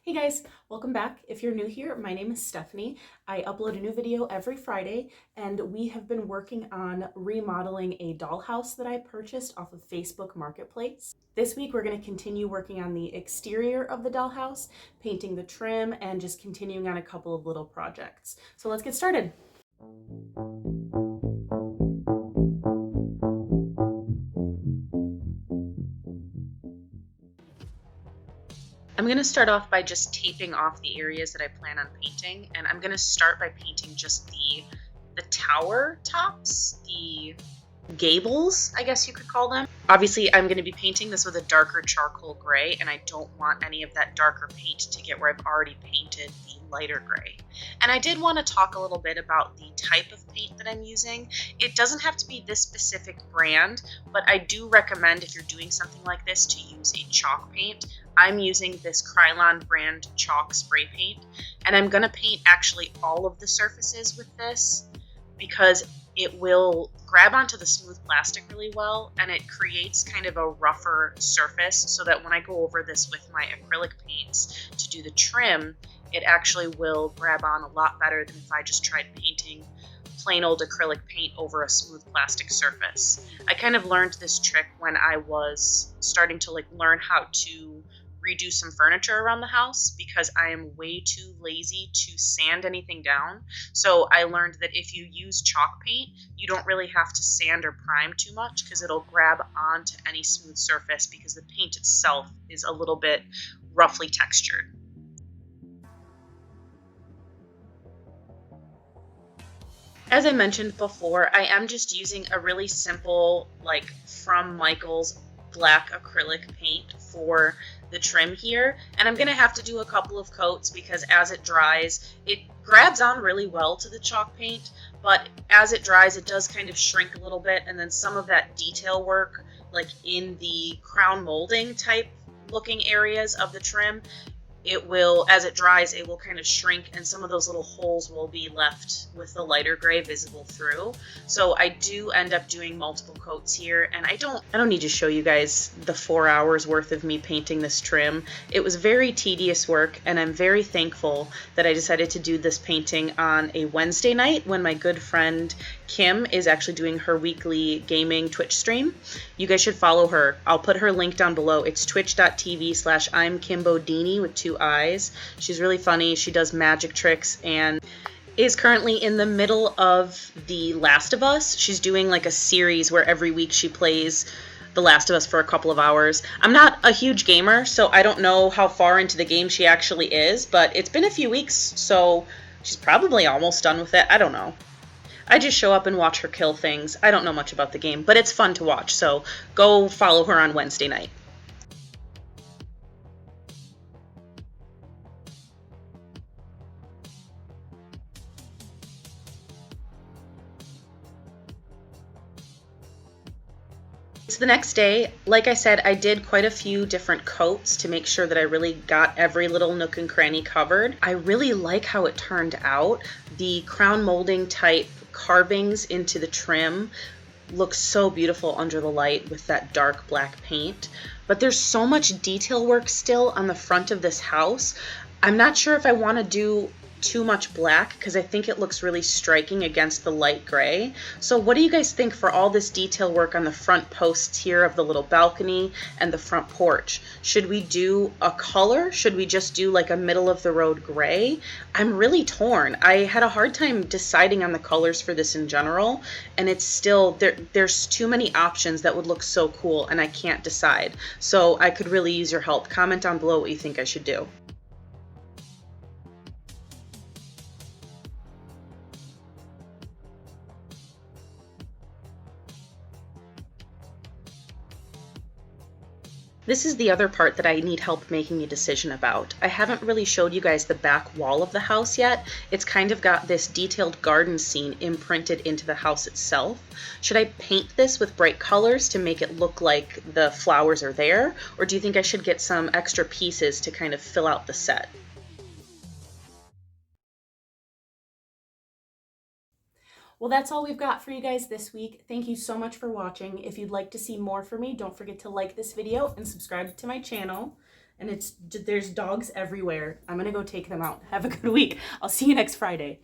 Hey guys, welcome back. If you're new here, my name is Stephanie. I upload a new video every Friday, and we have been working on remodeling a dollhouse that I purchased off of Facebook Marketplace. This week, we're going to continue working on the exterior of the dollhouse, painting the trim, and just continuing on a couple of little projects. So let's get started. I'm going to start off by just taping off the areas that I plan on painting, and I'm going to start by painting just the tower tops, the gables, I guess you could call them. Obviously, I'm going to be painting this with a darker charcoal gray, and I don't want any of that darker paint to get where I've already painted the lighter gray. And I did want to talk a little bit about the type of paint that I'm using. It doesn't have to be this specific brand, but I do recommend if you're doing something like this to use a chalk paint. I'm using this Krylon brand chalk spray paint, and I'm going to paint actually all of the surfaces with this because it will grab onto the smooth plastic really well, and it creates kind of a rougher surface so that when I go over this with my acrylic paints to do the trim, it actually will grab on a lot better than if I just tried painting plain old acrylic paint over a smooth plastic surface. I kind of learned this trick when I was starting to learn how to redo some furniture around the house because I am way too lazy to sand anything down. So I learned that if you use chalk paint, you don't really have to sand or prime too much because it'll grab onto any smooth surface because the paint itself is a little bit roughly textured. As I mentioned before, I am just using a really simple, from Michaels black acrylic paint for the trim here, and I'm going to have to do a couple of coats because as it dries, it grabs on really well to the chalk paint, but as it dries, it does kind of shrink a little bit, and then some of that detail work, like in the crown molding type looking areas of the trim, it will, as it dries, it will kind of shrink, and some of those little holes will be left with the lighter gray visible through. So I do end up doing multiple coats here, and I don't need to show you guys the 4 hours worth of me painting this trim. It was very tedious work, and I'm very thankful that I decided to do this painting on a Wednesday night when my good friend Kim is actually doing her weekly gaming Twitch stream. You guys should follow her. I'll put her link down below. It's twitch.tv/I'mKimboDini with 2 eyes. She's really funny. She does magic tricks and is currently in the middle of The Last of Us. She's doing like a series where every week she plays The Last of Us for a couple of hours. I'm not a huge gamer, so I don't know how far into the game she actually is, but it's been a few weeks, so she's probably almost done with it. I don't know. I just show up and watch her kill things. I don't know much about the game, but it's fun to watch, so go follow her on Wednesday night. It's the next day. Like I said, I did quite a few different coats to make sure that I really got every little nook and cranny covered. I really like how it turned out. The crown molding type carvings into the trim look so beautiful under the light with that dark black paint. But there's so much detail work still on the front of this house. I'm not sure if I want to do too much black because I think it looks really striking against the light gray. So what do you guys think for all this detail work on the front posts here of the little balcony and the front porch? Should we do a color? Should we just do like a middle of the road gray? I'm really torn. I had a hard time deciding on the colors for this in general, and it's still there's too many options that would look so cool and I can't decide. So I could really use your help. Comment down below what you think I should do. This is the other part that I need help making a decision about. I haven't really showed you guys the back wall of the house yet. It's kind of got this detailed garden scene imprinted into the house itself. Should I paint this with bright colors to make it look like the flowers are there? Or do you think I should get some extra pieces to kind of fill out the set? Well, that's all we've got for you guys this week. Thank you so much for watching. If you'd like to see more from me, don't forget to like this video and subscribe to my channel. and there's dogs everywhere. I'm gonna go take them out. Have a good week. I'll see you next Friday.